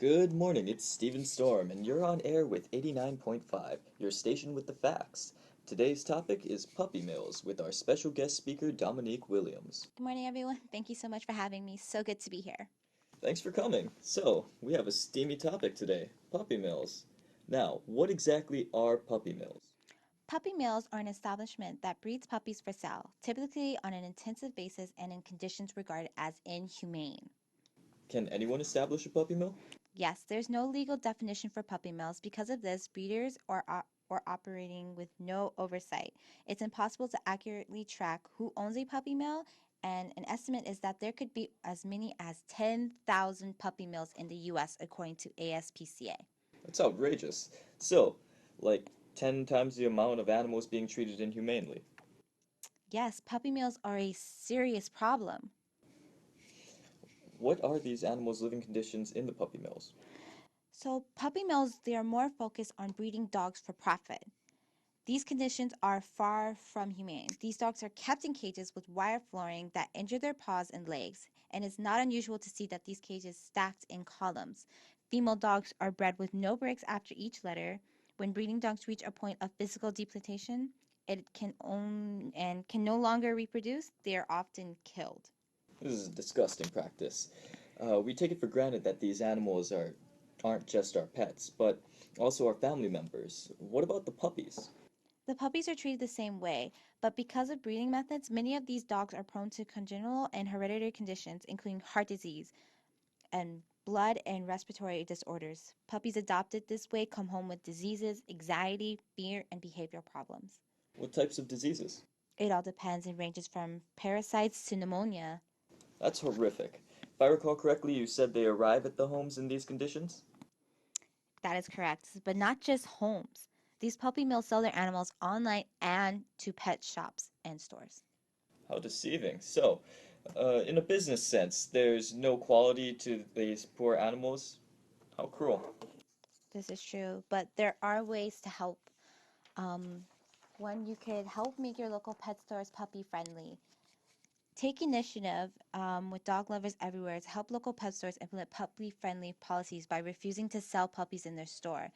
Good morning, it's Steven Storm, and you're on air with 89.5, your station with the facts. Today's topic is puppy mills with our special guest speaker, Dominique Williams. Good morning, everyone. Thank you so much for having me. So good to be here. Thanks for coming. So, we have a steamy topic today puppy mills. Now, what exactly are puppy mills? Puppy mills are an establishment that breeds puppies for sale, typically on an intensive basis and in conditions regarded as inhumane. Can anyone establish a puppy mill? Yes, there's no legal definition for puppy mills. Because of this, breeders are operating with no oversight. It's impossible to accurately track who owns a puppy mill, and an estimate is that there could be as many as 10,000 puppy mills in the US, according to ASPCA. That's outrageous. So, like 10 times the amount of animals being treated inhumanely. Yes, puppy mills are a serious problem. What are these animals' living conditions in the puppy mills? So, puppy mills, they are more focused on breeding dogs for profit. These conditions are far from humane. These dogs are kept in cages with wire flooring that injure their paws and legs, and it's not unusual to see that these cages stacked in columns. Female dogs are bred with no breaks after each litter. When breeding dogs reach a point of physical depletion, it can own and can no longer reproduce, they are often killed. This is a disgusting practice. We take it for granted that these animals aren't just our pets, but also our family members. What about the puppies? The puppies are treated the same way, but because of breeding methods, many of these dogs are prone to congenital and hereditary conditions, including heart disease and blood and respiratory disorders. Puppies adopted this way come home with diseases, anxiety, fear, and behavioral problems. What types of diseases? It all depends and ranges from parasites to pneumonia. That's horrific. If I recall correctly, you said they arrive at the homes in these conditions? That is correct, but not just homes. These puppy mills sell their animals online and to pet shops and stores. How deceiving. So, in a business sense, there's no quality to these poor animals? How cruel. This is true, but there are ways to help. Um, One, you could help make your local pet stores puppy friendly. Take initiative with dog lovers everywhere to help local pet stores implement puppy friendly policies by refusing to sell puppies in their store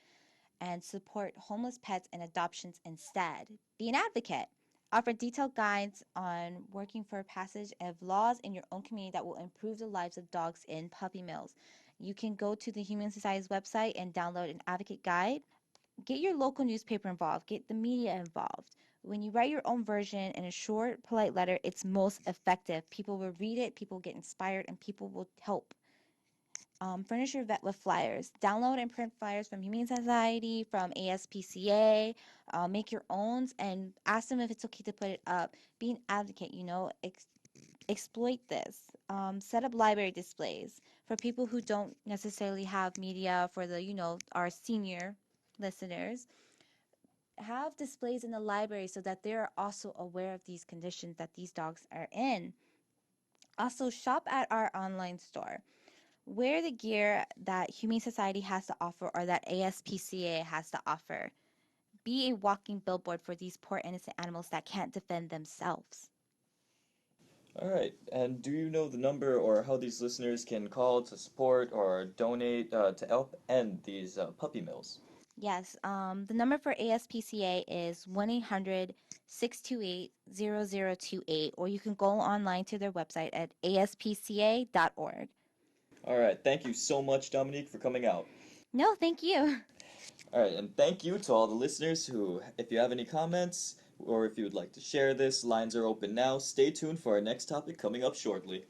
and support homeless pets and adoptions instead. Be an advocate. Offer detailed guides on working for passage of laws in your own community that will improve the lives of dogs in puppy mills. You can go to the Humane Society's website and download an advocate guide. Get your local newspaper involved, get the media involved. When you write your own version in a short, polite letter, it's most effective. People will read it, people get inspired, and people will help. Furnish your vet with flyers. Download and print flyers from Humane Society, from ASPCA. Make your own and ask them if it's okay to put it up. Be an advocate, exploit this. Set up library displays for people who don't necessarily have media for our senior listeners. Have displays in the library so that they're also aware of these conditions that these dogs are in. Also, shop at our online store. Wear the gear that Humane Society has to offer or that ASPCA has to offer. Be a walking billboard for these poor innocent animals that can't defend themselves. Alright, and do you know the number or how these listeners can call to support or donate to help end these puppy mills? Yes, the number for ASPCA is 1-800 628 0028, or you can go online to their website at aspca.org. Alright, thank you so much, Dominique, for coming out. No, thank you. Alright, and thank you to all the listeners who, if you have any comments or if you would like to share this, lines are open now. Stay tuned for our next topic coming up shortly.